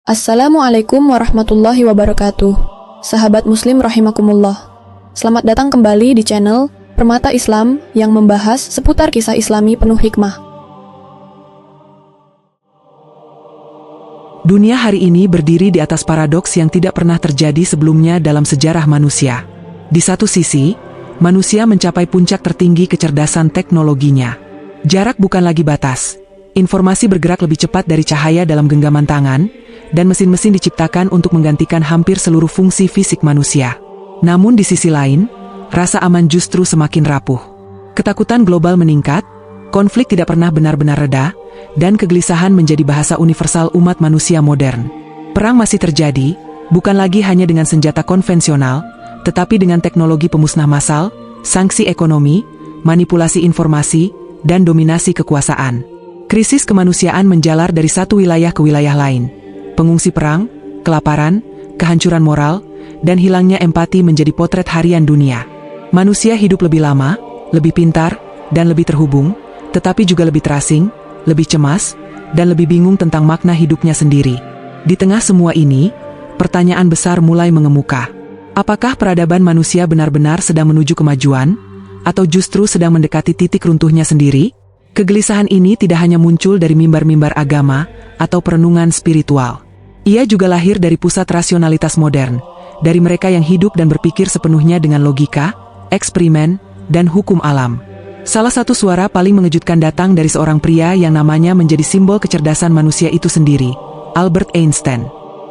Assalamualaikum warahmatullahi wabarakatuh. Sahabat muslim rahimakumullah. Selamat datang kembali di channel Permata Islam yang membahas seputar kisah islami penuh hikmah. Dunia hari ini berdiri di atas paradoks yang tidak pernah terjadi sebelumnya dalam sejarah manusia. Di satu sisi, manusia mencapai puncak tertinggi kecerdasan teknologinya. Jarak bukan lagi batas. Informasi bergerak lebih cepat dari cahaya dalam genggaman tangan, dan mesin-mesin diciptakan untuk menggantikan hampir seluruh fungsi fisik manusia. Namun di sisi lain, rasa aman justru semakin rapuh. Ketakutan global meningkat, konflik tidak pernah benar-benar reda, dan kegelisahan menjadi bahasa universal umat manusia modern. Perang masih terjadi, bukan lagi hanya dengan senjata konvensional, tetapi dengan teknologi pemusnah massal, sanksi ekonomi, manipulasi informasi, dan dominasi kekuasaan. Krisis kemanusiaan menjalar dari satu wilayah ke wilayah lain. Pengungsi perang, kelaparan, kehancuran moral, dan hilangnya empati menjadi potret harian dunia. Manusia hidup lebih lama, lebih pintar, dan lebih terhubung, tetapi juga lebih terasing, lebih cemas, dan lebih bingung tentang makna hidupnya sendiri. Di tengah semua ini, pertanyaan besar mulai mengemuka. Apakah peradaban manusia benar-benar sedang menuju kemajuan, atau justru sedang mendekati titik runtuhnya sendiri? Kegelisahan ini tidak hanya muncul dari mimbar-mimbar agama atau perenungan spiritual. Ia juga lahir dari pusat rasionalitas modern, dari mereka yang hidup dan berpikir sepenuhnya dengan logika, eksperimen, dan hukum alam. Salah satu suara paling mengejutkan datang dari seorang pria yang namanya menjadi simbol kecerdasan manusia itu sendiri, Albert Einstein.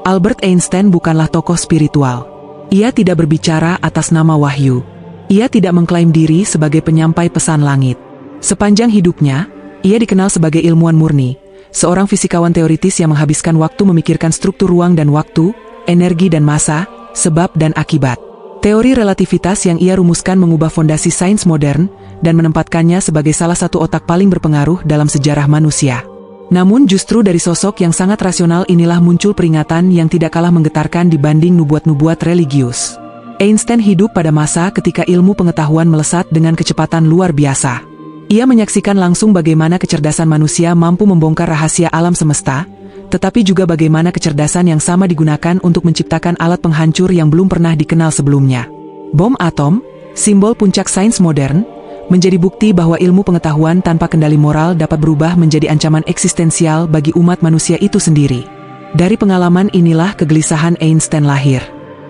Albert Einstein bukanlah tokoh spiritual. Ia tidak berbicara atas nama wahyu. Ia tidak mengklaim diri sebagai penyampai pesan langit. Sepanjang hidupnya, ia dikenal sebagai ilmuwan murni, seorang fisikawan teoritis yang menghabiskan waktu memikirkan struktur ruang dan waktu, energi dan massa, sebab dan akibat. Teori relativitas yang ia rumuskan mengubah fondasi sains modern dan menempatkannya sebagai salah satu otak paling berpengaruh dalam sejarah manusia. Namun justru dari sosok yang sangat rasional inilah muncul peringatan yang tidak kalah menggetarkan dibanding nubuat-nubuat religius. Einstein hidup pada masa ketika ilmu pengetahuan melesat dengan kecepatan luar biasa. Ia menyaksikan langsung bagaimana kecerdasan manusia mampu membongkar rahasia alam semesta, tetapi juga bagaimana kecerdasan yang sama digunakan untuk menciptakan alat penghancur yang belum pernah dikenal sebelumnya. Bom atom, simbol puncak sains modern, menjadi bukti bahwa ilmu pengetahuan tanpa kendali moral dapat berubah menjadi ancaman eksistensial bagi umat manusia itu sendiri. Dari pengalaman inilah kegelisahan Einstein lahir.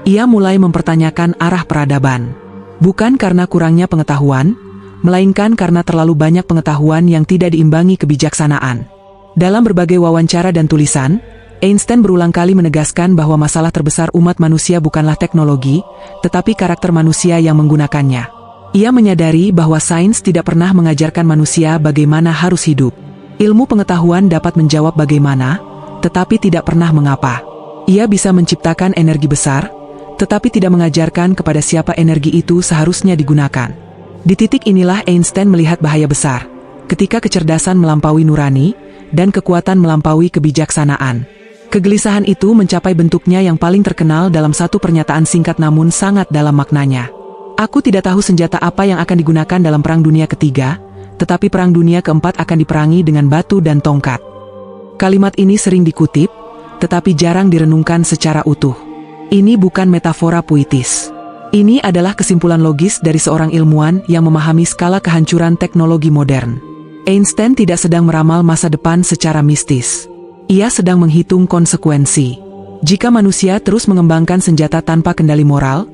Ia mulai mempertanyakan arah peradaban. Bukan karena kurangnya pengetahuan, melainkan karena terlalu banyak pengetahuan yang tidak diimbangi kebijaksanaan. Dalam berbagai wawancara dan tulisan, Einstein berulang kali menegaskan bahwa masalah terbesar umat manusia bukanlah teknologi, tetapi karakter manusia yang menggunakannya. Ia menyadari bahwa sains tidak pernah mengajarkan manusia bagaimana harus hidup. Ilmu pengetahuan dapat menjawab bagaimana, tetapi tidak pernah mengapa. Ia bisa menciptakan energi besar, tetapi tidak mengajarkan kepada siapa energi itu seharusnya digunakan. Di titik inilah Einstein melihat bahaya besar, ketika kecerdasan melampaui nurani, dan kekuatan melampaui kebijaksanaan. Kegelisahan itu mencapai bentuknya yang paling terkenal dalam satu pernyataan singkat namun sangat dalam maknanya. Aku tidak tahu senjata apa yang akan digunakan dalam Perang Dunia Ketiga, tetapi Perang Dunia Keempat akan diperangi dengan batu dan tongkat. Kalimat ini sering dikutip, tetapi jarang direnungkan secara utuh. Ini bukan metafora puitis. Ini adalah kesimpulan logis dari seorang ilmuwan yang memahami skala kehancuran teknologi modern. Einstein tidak sedang meramal masa depan secara mistis. Ia sedang menghitung konsekuensi. Jika manusia terus mengembangkan senjata tanpa kendali moral,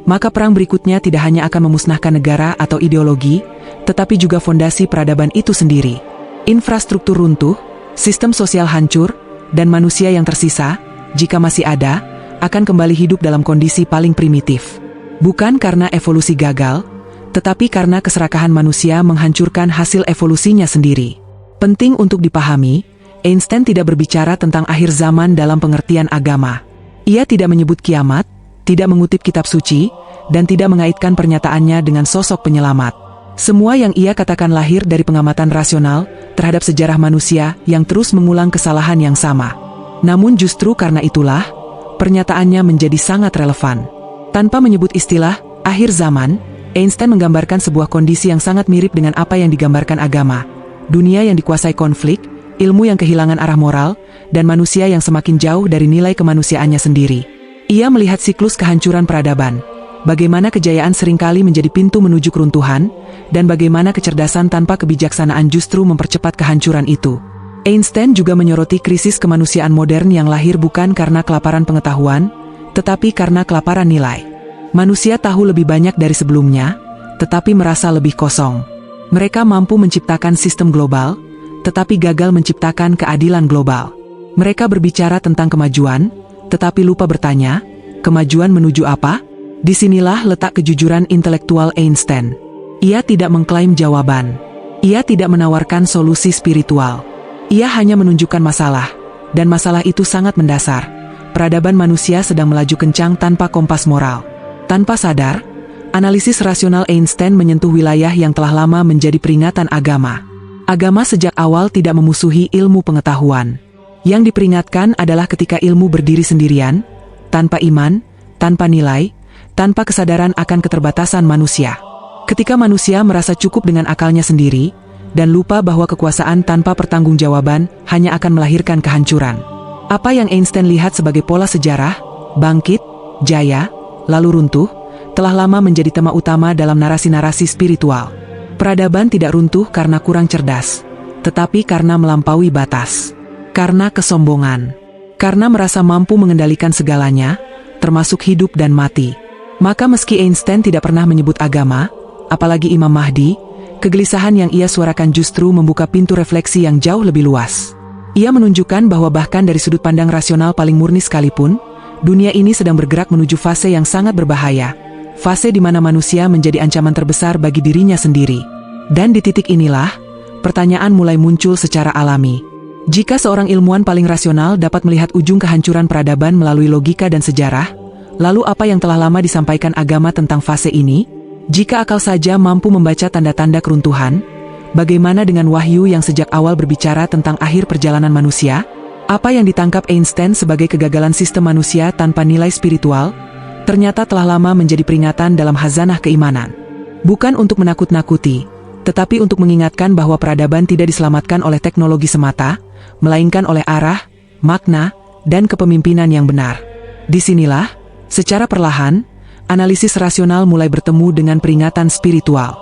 maka perang berikutnya tidak hanya akan memusnahkan negara atau ideologi, tetapi juga fondasi peradaban itu sendiri. Infrastruktur runtuh, sistem sosial hancur, dan manusia yang tersisa, jika masih ada, akan kembali hidup dalam kondisi paling primitif. Bukan karena evolusi gagal, tetapi karena keserakahan manusia menghancurkan hasil evolusinya sendiri. Penting untuk dipahami, Einstein tidak berbicara tentang akhir zaman dalam pengertian agama. Ia tidak menyebut kiamat, tidak mengutip kitab suci, dan tidak mengaitkan pernyataannya dengan sosok penyelamat. Semua yang ia katakan lahir dari pengamatan rasional terhadap sejarah manusia yang terus mengulang kesalahan yang sama. Namun justru karena itulah, pernyataannya menjadi sangat relevan. Tanpa menyebut istilah akhir zaman, Einstein menggambarkan sebuah kondisi yang sangat mirip dengan apa yang digambarkan agama. Dunia yang dikuasai konflik, ilmu yang kehilangan arah moral, dan manusia yang semakin jauh dari nilai kemanusiaannya sendiri. Ia melihat siklus kehancuran peradaban, bagaimana kejayaan seringkali menjadi pintu menuju keruntuhan, dan bagaimana kecerdasan tanpa kebijaksanaan justru mempercepat kehancuran itu. Einstein juga menyoroti krisis kemanusiaan modern yang lahir bukan karena kelaparan pengetahuan, tetapi karena kelaparan nilai. Manusia tahu lebih banyak dari sebelumnya, tetapi merasa lebih kosong. Mereka mampu menciptakan sistem global, tetapi gagal menciptakan keadilan global. Mereka berbicara tentang kemajuan, tetapi lupa bertanya, kemajuan menuju apa? Disinilah letak kejujuran intelektual Einstein. Ia tidak mengklaim jawaban. Ia tidak menawarkan solusi spiritual. Ia hanya menunjukkan masalah, dan masalah itu sangat mendasar. Peradaban manusia sedang melaju kencang tanpa kompas moral. Tanpa sadar, analisis rasional Einstein menyentuh wilayah yang telah lama menjadi peringatan agama. Agama sejak awal tidak memusuhi ilmu pengetahuan. Yang diperingatkan adalah ketika ilmu berdiri sendirian, tanpa iman, tanpa nilai, tanpa kesadaran akan keterbatasan manusia. Ketika manusia merasa cukup dengan akalnya sendiri, dan lupa bahwa kekuasaan tanpa pertanggungjawaban hanya akan melahirkan kehancuran. Apa yang Einstein lihat sebagai pola sejarah, bangkit, jaya, lalu runtuh, telah lama menjadi tema utama dalam narasi-narasi spiritual. Peradaban tidak runtuh karena kurang cerdas, tetapi karena melampaui batas. Karena kesombongan. Karena merasa mampu mengendalikan segalanya, termasuk hidup dan mati. Maka meski Einstein tidak pernah menyebut agama, apalagi Imam Mahdi, kegelisahan yang ia suarakan justru membuka pintu refleksi yang jauh lebih luas. Ia menunjukkan bahwa bahkan dari sudut pandang rasional paling murni sekalipun, dunia ini sedang bergerak menuju fase yang sangat berbahaya. Fase di mana manusia menjadi ancaman terbesar bagi dirinya sendiri. Dan di titik inilah, pertanyaan mulai muncul secara alami. Jika seorang ilmuwan paling rasional dapat melihat ujung kehancuran peradaban melalui logika dan sejarah, lalu apa yang telah lama disampaikan agama tentang fase ini? Jika akal saja mampu membaca tanda-tanda keruntuhan, bagaimana dengan wahyu yang sejak awal berbicara tentang akhir perjalanan manusia? Apa yang ditangkap Einstein sebagai kegagalan sistem manusia tanpa nilai spiritual, ternyata telah lama menjadi peringatan dalam khazanah keimanan. Bukan untuk menakut-nakuti, tetapi untuk mengingatkan bahwa peradaban tidak diselamatkan oleh teknologi semata, melainkan oleh arah, makna, dan kepemimpinan yang benar. Disinilah, secara perlahan, analisis rasional mulai bertemu dengan peringatan spiritual.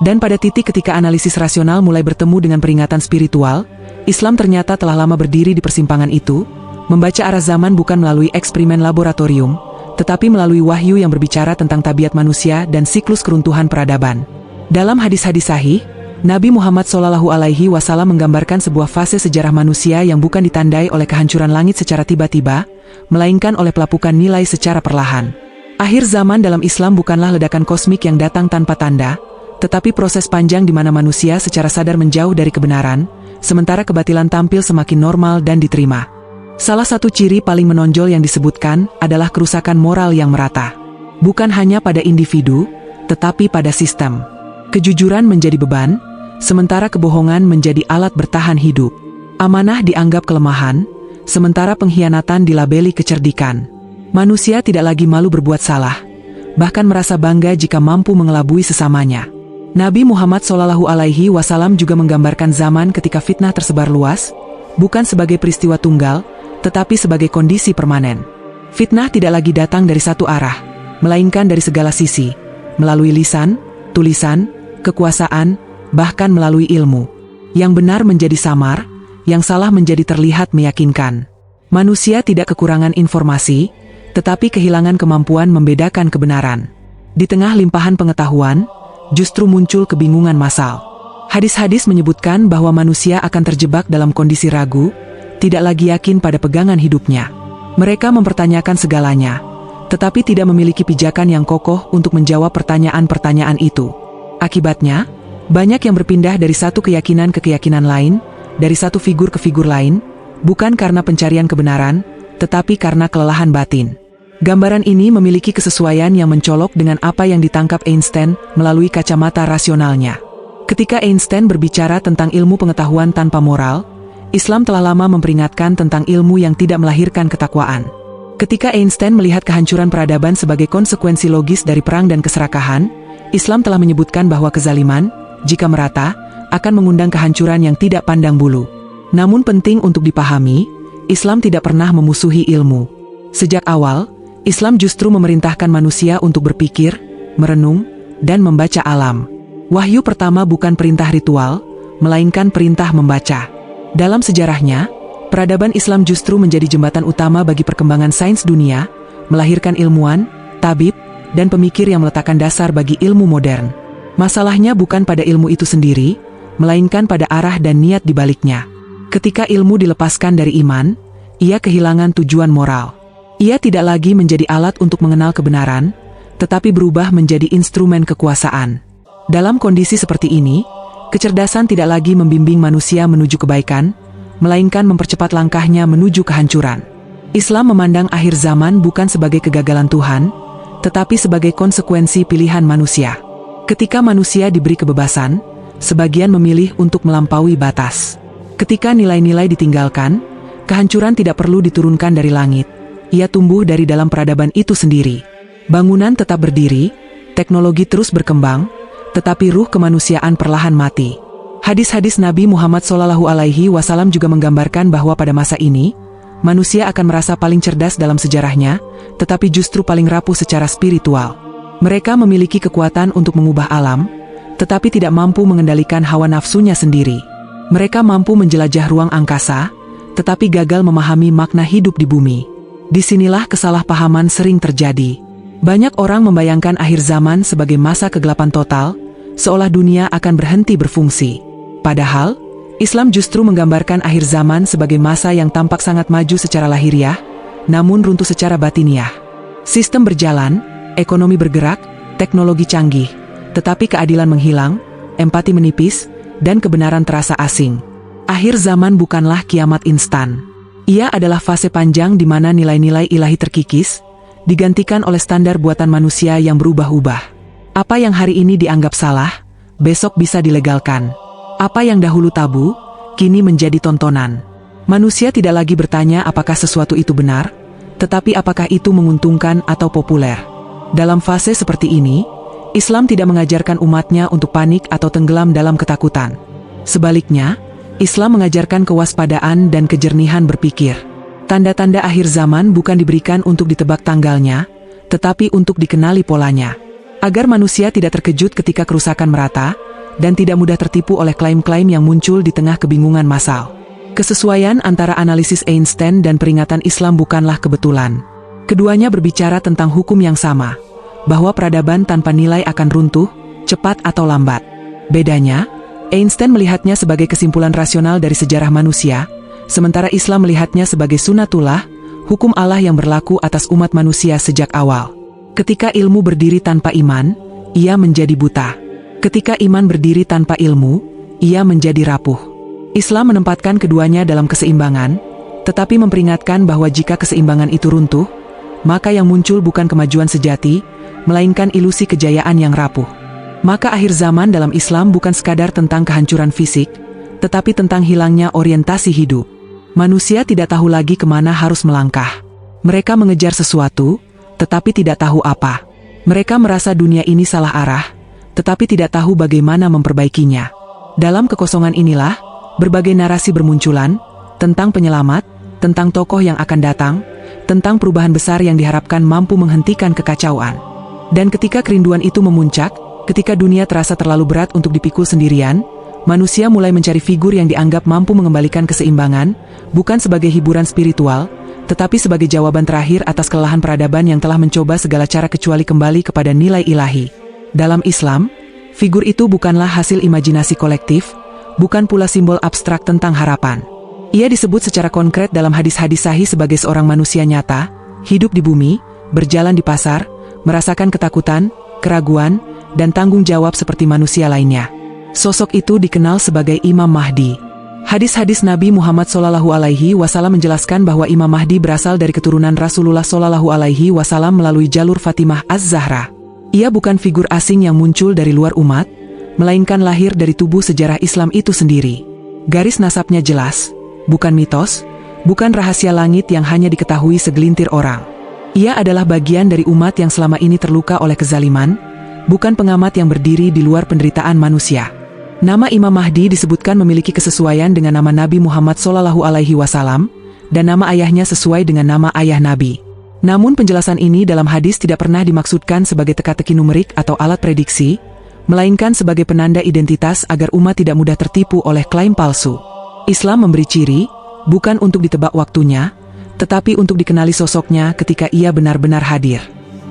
Dan pada titik ketika analisis rasional mulai bertemu dengan peringatan spiritual, Islam ternyata telah lama berdiri di persimpangan itu, membaca arah zaman bukan melalui eksperimen laboratorium, tetapi melalui wahyu yang berbicara tentang tabiat manusia dan siklus keruntuhan peradaban. Dalam hadis-hadis sahih, Nabi Muhammad SAW menggambarkan sebuah fase sejarah manusia yang bukan ditandai oleh kehancuran langit secara tiba-tiba, melainkan oleh pelapukan nilai secara perlahan. Akhir zaman dalam Islam bukanlah ledakan kosmik yang datang tanpa tanda, tetapi proses panjang di mana manusia secara sadar menjauh dari kebenaran, sementara kebatilan tampil semakin normal dan diterima. Salah satu ciri paling menonjol yang disebutkan adalah kerusakan moral yang merata. Bukan hanya pada individu, tetapi pada sistem. Kejujuran menjadi beban, sementara kebohongan menjadi alat bertahan hidup. Amanah dianggap kelemahan, sementara pengkhianatan dilabeli kecerdikan. Manusia tidak lagi malu berbuat salah, bahkan merasa bangga jika mampu mengelabui sesamanya. Nabi Muhammad SAW juga menggambarkan zaman ketika fitnah tersebar luas, bukan sebagai peristiwa tunggal, tetapi sebagai kondisi permanen. Fitnah tidak lagi datang dari satu arah, melainkan dari segala sisi, melalui lisan, tulisan, kekuasaan, bahkan melalui ilmu. Yang benar menjadi samar, yang salah menjadi terlihat meyakinkan. Manusia tidak kekurangan informasi, tetapi kehilangan kemampuan membedakan kebenaran. Di tengah limpahan pengetahuan, justru muncul kebingungan massal. Hadis-hadis menyebutkan bahwa manusia akan terjebak dalam kondisi ragu, tidak lagi yakin pada pegangan hidupnya. Mereka mempertanyakan segalanya, tetapi tidak memiliki pijakan yang kokoh untuk menjawab pertanyaan-pertanyaan itu. Akibatnya, banyak yang berpindah dari satu keyakinan ke keyakinan lain, dari satu figur ke figur lain, bukan karena pencarian kebenaran, tetapi karena kelelahan batin. Gambaran ini memiliki kesesuaian yang mencolok dengan apa yang ditangkap Einstein melalui kacamata rasionalnya. Ketika Einstein berbicara tentang ilmu pengetahuan tanpa moral, Islam telah lama memperingatkan tentang ilmu yang tidak melahirkan ketakwaan. Ketika Einstein melihat kehancuran peradaban sebagai konsekuensi logis dari perang dan keserakahan, Islam telah menyebutkan bahwa kezaliman, jika merata, akan mengundang kehancuran yang tidak pandang bulu. Namun penting untuk dipahami, Islam tidak pernah memusuhi ilmu. Sejak awal, Islam justru memerintahkan manusia untuk berpikir, merenung, dan membaca alam. Wahyu pertama bukan perintah ritual, melainkan perintah membaca. Dalam sejarahnya, peradaban Islam justru menjadi jembatan utama bagi perkembangan sains dunia, melahirkan ilmuwan, tabib, dan pemikir yang meletakkan dasar bagi ilmu modern. Masalahnya bukan pada ilmu itu sendiri, melainkan pada arah dan niat di baliknya. Ketika ilmu dilepaskan dari iman, ia kehilangan tujuan moral. Ia tidak lagi menjadi alat untuk mengenal kebenaran, tetapi berubah menjadi instrumen kekuasaan. Dalam kondisi seperti ini, kecerdasan tidak lagi membimbing manusia menuju kebaikan, melainkan mempercepat langkahnya menuju kehancuran. Islam memandang akhir zaman bukan sebagai kegagalan Tuhan, tetapi sebagai konsekuensi pilihan manusia. Ketika manusia diberi kebebasan, sebagian memilih untuk melampaui batas. Ketika nilai-nilai ditinggalkan, kehancuran tidak perlu diturunkan dari langit. Ia tumbuh dari dalam peradaban itu sendiri. Bangunan tetap berdiri, teknologi terus berkembang, tetapi ruh kemanusiaan perlahan mati. Hadis-hadis Nabi Muhammad SAW juga menggambarkan bahwa pada masa ini, manusia akan merasa paling cerdas dalam sejarahnya, tetapi justru paling rapuh secara spiritual. Mereka memiliki kekuatan untuk mengubah alam, tetapi tidak mampu mengendalikan hawa nafsunya sendiri. Mereka mampu menjelajah ruang angkasa, tetapi gagal memahami makna hidup di bumi. Disinilah kesalahpahaman sering terjadi. Banyak orang membayangkan akhir zaman sebagai masa kegelapan total, seolah dunia akan berhenti berfungsi. Padahal, Islam justru menggambarkan akhir zaman sebagai masa yang tampak sangat maju secara lahiriah, namun runtuh secara batiniah. Sistem berjalan, ekonomi bergerak, teknologi canggih, tetapi keadilan menghilang, empati menipis, dan kebenaran terasa asing. Akhir zaman bukanlah kiamat instan. Ia adalah fase panjang di mana nilai-nilai ilahi terkikis, digantikan oleh standar buatan manusia yang berubah-ubah. Apa yang hari ini dianggap salah, besok bisa dilegalkan. Apa yang dahulu tabu, kini menjadi tontonan. Manusia tidak lagi bertanya apakah sesuatu itu benar, tetapi apakah itu menguntungkan atau populer. Dalam fase seperti ini, Islam tidak mengajarkan umatnya untuk panik atau tenggelam dalam ketakutan. Sebaliknya, Islam mengajarkan kewaspadaan dan kejernihan berpikir. Tanda-tanda akhir zaman bukan diberikan untuk ditebak tanggalnya, tetapi untuk dikenali polanya. Agar manusia tidak terkejut ketika kerusakan merata, dan tidak mudah tertipu oleh klaim-klaim yang muncul di tengah kebingungan massal. Kesesuaian antara analisis Einstein dan peringatan Islam bukanlah kebetulan. Keduanya berbicara tentang hukum yang sama, bahwa peradaban tanpa nilai akan runtuh, cepat atau lambat. Bedanya, Einstein melihatnya sebagai kesimpulan rasional dari sejarah manusia, sementara Islam melihatnya sebagai sunatullah, hukum Allah yang berlaku atas umat manusia sejak awal. Ketika ilmu berdiri tanpa iman, ia menjadi buta. Ketika iman berdiri tanpa ilmu, ia menjadi rapuh. Islam menempatkan keduanya dalam keseimbangan, tetapi memperingatkan bahwa jika keseimbangan itu runtuh, maka yang muncul bukan kemajuan sejati, melainkan ilusi kejayaan yang rapuh. Maka akhir zaman dalam Islam bukan sekadar tentang kehancuran fisik, tetapi tentang hilangnya orientasi hidup. Manusia tidak tahu lagi kemana harus melangkah. Mereka mengejar sesuatu, tetapi tidak tahu apa. Mereka merasa dunia ini salah arah, tetapi tidak tahu bagaimana memperbaikinya. Dalam kekosongan inilah, berbagai narasi bermunculan, tentang penyelamat, tentang tokoh yang akan datang, tentang perubahan besar yang diharapkan mampu menghentikan kekacauan. Dan ketika kerinduan itu memuncak, ketika dunia terasa terlalu berat untuk dipikul sendirian, manusia mulai mencari figur yang dianggap mampu mengembalikan keseimbangan, bukan sebagai hiburan spiritual, tetapi sebagai jawaban terakhir atas kelelahan peradaban yang telah mencoba segala cara kecuali kembali kepada nilai ilahi. Dalam Islam, figur itu bukanlah hasil imajinasi kolektif, bukan pula simbol abstrak tentang harapan. Ia disebut secara konkret dalam hadis-hadis sahih sebagai seorang manusia nyata, hidup di bumi, berjalan di pasar, merasakan ketakutan, keraguan, dan tanggung jawab seperti manusia lainnya. Sosok itu dikenal sebagai Imam Mahdi. Hadis-hadis Nabi Muhammad SAW menjelaskan bahwa Imam Mahdi berasal dari keturunan Rasulullah SAW melalui jalur Fatimah Az-Zahra. Ia bukan figur asing yang muncul dari luar umat, melainkan lahir dari tubuh sejarah Islam itu sendiri. Garis nasabnya jelas, bukan mitos, bukan rahasia langit yang hanya diketahui segelintir orang. Ia adalah bagian dari umat yang selama ini terluka oleh kezaliman, bukan pengamat yang berdiri di luar penderitaan manusia. Nama Imam Mahdi disebutkan memiliki kesesuaian dengan nama Nabi Muhammad SAW, dan nama ayahnya sesuai dengan nama ayah Nabi. Namun penjelasan ini dalam hadis tidak pernah dimaksudkan sebagai teka-teki numerik atau alat prediksi, melainkan sebagai penanda identitas agar umat tidak mudah tertipu oleh klaim palsu. Islam memberi ciri, bukan untuk ditebak waktunya, tetapi untuk dikenali sosoknya ketika ia benar-benar hadir.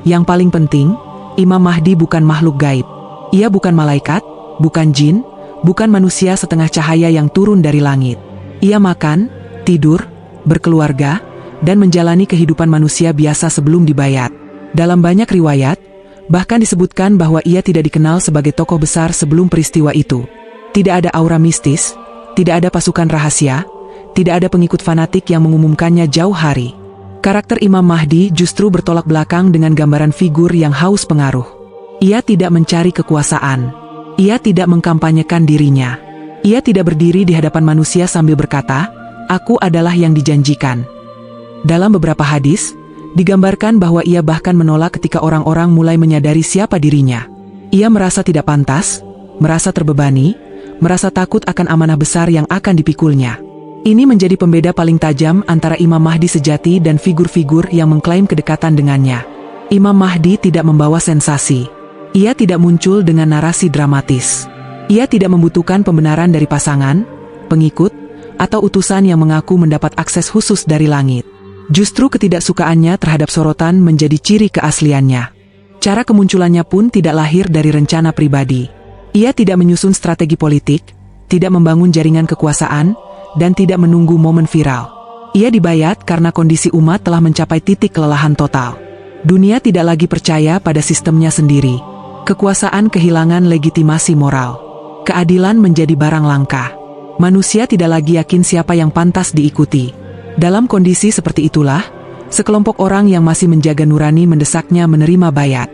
Yang paling penting, Imam Mahdi bukan makhluk gaib. Ia bukan malaikat, bukan jin, bukan manusia setengah cahaya yang turun dari langit. Ia makan, tidur, berkeluarga, dan menjalani kehidupan manusia biasa sebelum dibayat. Dalam banyak riwayat, bahkan disebutkan bahwa ia tidak dikenal sebagai tokoh besar sebelum peristiwa itu. Tidak ada aura mistis, tidak ada pasukan rahasia, tidak ada pengikut fanatik yang mengumumkannya jauh hari. Karakter Imam Mahdi justru bertolak belakang dengan gambaran figur yang haus pengaruh. Ia tidak mencari kekuasaan. Ia tidak mengkampanyekan dirinya. Ia tidak berdiri di hadapan manusia sambil berkata, "Aku adalah yang dijanjikan." Dalam beberapa hadis, digambarkan bahwa ia bahkan menolak ketika orang-orang mulai menyadari siapa dirinya. Ia merasa tidak pantas, merasa terbebani, merasa takut akan amanah besar yang akan dipikulnya. Ini menjadi pembeda paling tajam antara Imam Mahdi sejati dan figur-figur yang mengklaim kedekatan dengannya. Imam Mahdi tidak membawa sensasi. Ia tidak muncul dengan narasi dramatis. Ia tidak membutuhkan pembenaran dari pasangan, pengikut, atau utusan yang mengaku mendapat akses khusus dari langit. Justru ketidaksukaannya terhadap sorotan menjadi ciri keasliannya. Cara kemunculannya pun tidak lahir dari rencana pribadi. Ia tidak menyusun strategi politik, tidak membangun jaringan kekuasaan, dan tidak menunggu momen viral. Ia dibayat karena kondisi umat telah mencapai titik kelelahan total. Dunia tidak lagi percaya pada sistemnya sendiri. Kekuasaan kehilangan legitimasi moral. Keadilan menjadi barang langka. Manusia tidak lagi yakin siapa yang pantas diikuti. Dalam kondisi seperti itulah, sekelompok orang yang masih menjaga nurani mendesaknya menerima bayat.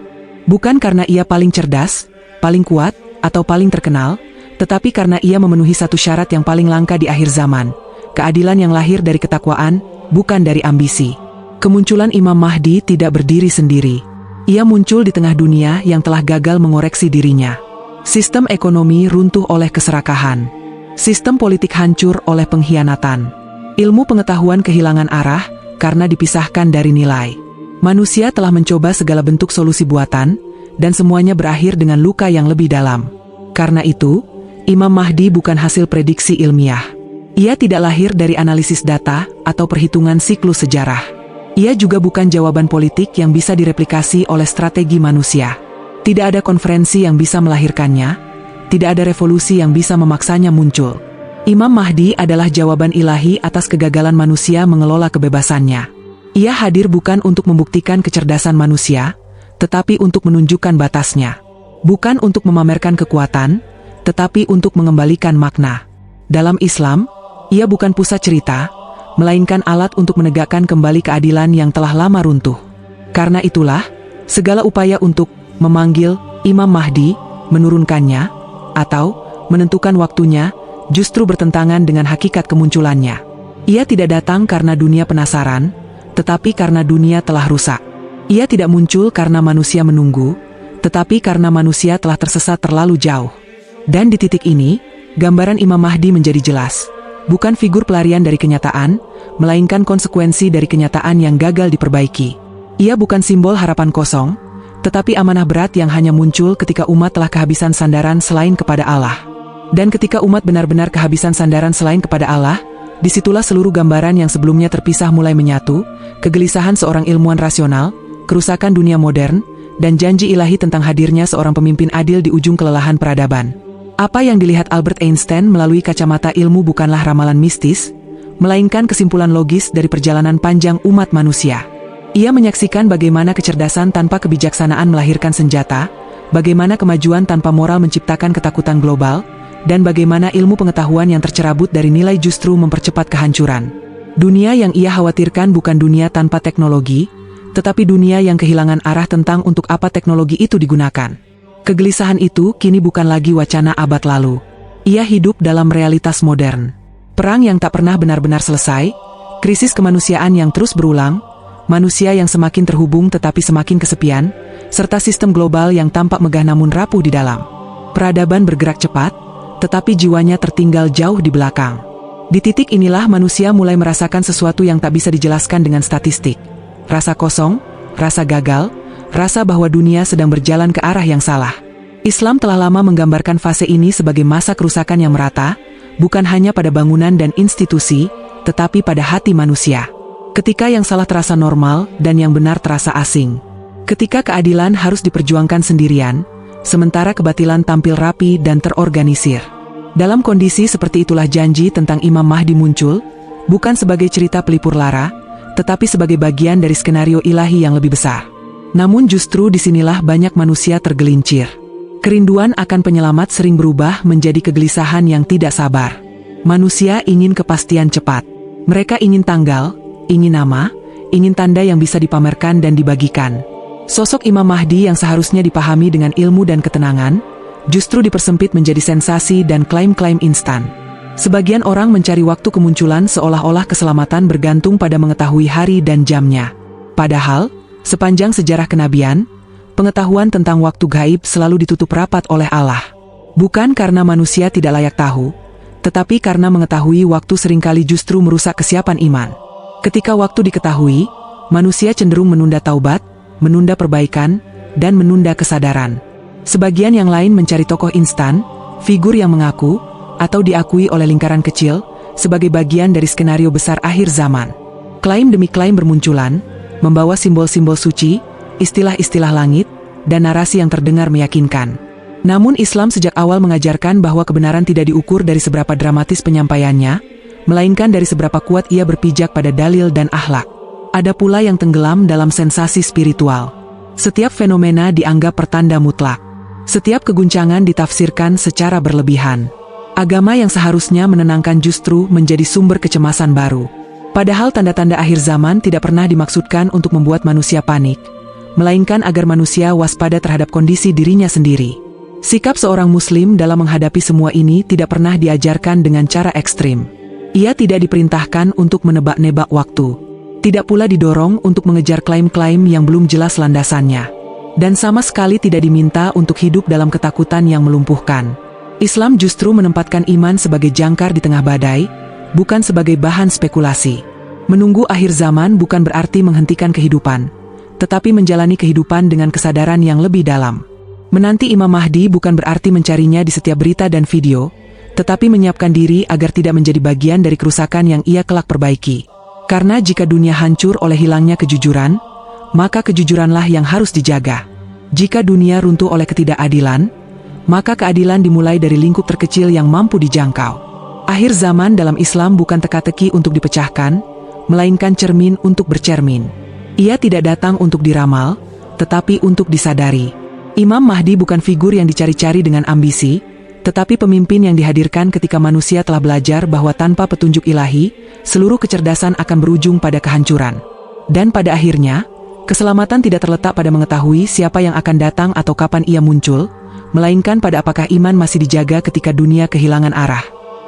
Bukan karena ia paling cerdas, paling kuat, atau paling terkenal, tetapi karena ia memenuhi satu syarat yang paling langka di akhir zaman, keadilan yang lahir dari ketakwaan, bukan dari ambisi. Kemunculan Imam Mahdi tidak berdiri sendiri. Ia muncul di tengah dunia yang telah gagal mengoreksi dirinya. Sistem ekonomi runtuh oleh keserakahan. Sistem politik hancur oleh pengkhianatan. Ilmu pengetahuan kehilangan arah karena dipisahkan dari nilai. Manusia telah mencoba segala bentuk solusi buatan, dan semuanya berakhir dengan luka yang lebih dalam. Karena itu, Imam Mahdi bukan hasil prediksi ilmiah. Ia tidak lahir dari analisis data atau perhitungan siklus sejarah. Ia juga bukan jawaban politik yang bisa direplikasi oleh strategi manusia. Tidak ada konferensi yang bisa melahirkannya, tidak ada revolusi yang bisa memaksanya muncul. Imam Mahdi adalah jawaban ilahi atas kegagalan manusia mengelola kebebasannya. Ia hadir bukan untuk membuktikan kecerdasan manusia, tetapi untuk menunjukkan batasnya. Bukan untuk memamerkan kekuatan, tetapi untuk mengembalikan makna. Dalam Islam, ia bukan pusat cerita, melainkan alat untuk menegakkan kembali keadilan yang telah lama runtuh. Karena itulah, segala upaya untuk memanggil Imam Mahdi, menurunkannya, atau menentukan waktunya, justru bertentangan dengan hakikat kemunculannya. Ia tidak datang karena dunia penasaran, tetapi karena dunia telah rusak. Ia tidak muncul karena manusia menunggu, tetapi karena manusia telah tersesat terlalu jauh. Dan di titik ini, gambaran Imam Mahdi menjadi jelas. Bukan figur pelarian dari kenyataan, melainkan konsekuensi dari kenyataan yang gagal diperbaiki. Ia bukan simbol harapan kosong, tetapi amanah berat yang hanya muncul ketika umat telah kehabisan sandaran selain kepada Allah. Dan ketika umat benar-benar kehabisan sandaran selain kepada Allah, disitulah seluruh gambaran yang sebelumnya terpisah mulai menyatu, kegelisahan seorang ilmuwan rasional, kerusakan dunia modern, dan janji ilahi tentang hadirnya seorang pemimpin adil di ujung kelelahan peradaban. Apa yang dilihat Albert Einstein melalui kacamata ilmu bukanlah ramalan mistis, melainkan kesimpulan logis dari perjalanan panjang umat manusia. Ia menyaksikan bagaimana kecerdasan tanpa kebijaksanaan melahirkan senjata, bagaimana kemajuan tanpa moral menciptakan ketakutan global, dan bagaimana ilmu pengetahuan yang tercerabut dari nilai justru mempercepat kehancuran. Dunia yang ia khawatirkan bukan dunia tanpa teknologi, tetapi dunia yang kehilangan arah tentang untuk apa teknologi itu digunakan. Kegelisahan itu kini bukan lagi wacana abad lalu. Ia hidup dalam realitas modern. Perang yang tak pernah benar-benar selesai, krisis kemanusiaan yang terus berulang, manusia yang semakin terhubung tetapi semakin kesepian, serta sistem global yang tampak megah namun rapuh di dalam. Peradaban bergerak cepat, tetapi jiwanya tertinggal jauh di belakang. Di titik inilah manusia mulai merasakan sesuatu yang tak bisa dijelaskan dengan statistik. Rasa kosong, rasa gagal, rasa bahwa dunia sedang berjalan ke arah yang salah. Islam telah lama menggambarkan fase ini sebagai masa kerusakan yang merata, bukan hanya pada bangunan dan institusi, tetapi pada hati manusia. Ketika yang salah terasa normal dan yang benar terasa asing. Ketika keadilan harus diperjuangkan sendirian, sementara kebatilan tampil rapi dan terorganisir. Dalam kondisi seperti itulah janji tentang Imam Mahdi muncul, bukan sebagai cerita pelipur lara, tetapi sebagai bagian dari skenario ilahi yang lebih besar. Namun justru disinilah banyak manusia tergelincir. Kerinduan akan penyelamat sering berubah menjadi kegelisahan yang tidak sabar. Manusia ingin kepastian cepat. Mereka ingin tanggal, ingin nama, ingin tanda yang bisa dipamerkan dan dibagikan. Sosok Imam Mahdi yang seharusnya dipahami dengan ilmu dan ketenangan, justru dipersempit menjadi sensasi dan klaim-klaim instan. Sebagian orang mencari waktu kemunculan seolah-olah keselamatan bergantung pada mengetahui hari dan jamnya. Padahal, sepanjang sejarah kenabian, pengetahuan tentang waktu gaib selalu ditutup rapat oleh Allah. Bukan karena manusia tidak layak tahu, tetapi karena mengetahui waktu seringkali justru merusak kesiapan iman. Ketika waktu diketahui, manusia cenderung menunda taubat, menunda perbaikan, dan menunda kesadaran. Sebagian yang lain mencari tokoh instan, figur yang mengaku, atau diakui oleh lingkaran kecil, sebagai bagian dari skenario besar akhir zaman. Klaim demi klaim bermunculan, membawa simbol-simbol suci, istilah-istilah langit, dan narasi yang terdengar meyakinkan. Namun Islam sejak awal mengajarkan bahwa kebenaran tidak diukur dari seberapa dramatis penyampaiannya, melainkan dari seberapa kuat ia berpijak pada dalil dan akhlak. Ada pula yang tenggelam dalam sensasi spiritual. Setiap fenomena dianggap pertanda mutlak. Setiap keguncangan ditafsirkan secara berlebihan. Agama yang seharusnya menenangkan justru menjadi sumber kecemasan baru. Padahal tanda-tanda akhir zaman tidak pernah dimaksudkan untuk membuat manusia panik, melainkan agar manusia waspada terhadap kondisi dirinya sendiri. Sikap seorang muslim dalam menghadapi semua ini tidak pernah diajarkan dengan cara ekstrim. Ia tidak diperintahkan untuk menebak-nebak waktu. Tidak pula didorong untuk mengejar klaim-klaim yang belum jelas landasannya. Dan sama sekali tidak diminta untuk hidup dalam ketakutan yang melumpuhkan. Islam justru menempatkan iman sebagai jangkar di tengah badai, bukan sebagai bahan spekulasi. Menunggu akhir zaman bukan berarti menghentikan kehidupan, tetapi menjalani kehidupan dengan kesadaran yang lebih dalam. Menanti Imam Mahdi bukan berarti mencarinya di setiap berita dan video, tetapi menyiapkan diri agar tidak menjadi bagian dari kerusakan yang ia kelak perbaiki. Karena jika dunia hancur oleh hilangnya kejujuran, maka kejujuranlah yang harus dijaga. Jika dunia runtuh oleh ketidakadilan, maka keadilan dimulai dari lingkup terkecil yang mampu dijangkau. Akhir zaman dalam Islam bukan teka-teki untuk dipecahkan, melainkan cermin untuk bercermin. Ia tidak datang untuk diramal, tetapi untuk disadari. Imam Mahdi bukan figur yang dicari-cari dengan ambisi, tetapi pemimpin yang dihadirkan ketika manusia telah belajar bahwa tanpa petunjuk ilahi, seluruh kecerdasan akan berujung pada kehancuran. Dan pada akhirnya, keselamatan tidak terletak pada mengetahui siapa yang akan datang atau kapan ia muncul, melainkan pada apakah iman masih dijaga ketika dunia kehilangan arah.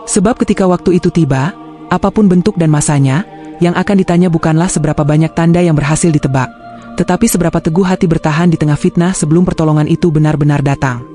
Sebab ketika waktu itu tiba, apapun bentuk dan masanya, yang akan ditanya bukanlah seberapa banyak tanda yang berhasil ditebak, tetapi seberapa teguh hati bertahan di tengah fitnah sebelum pertolongan itu benar-benar datang.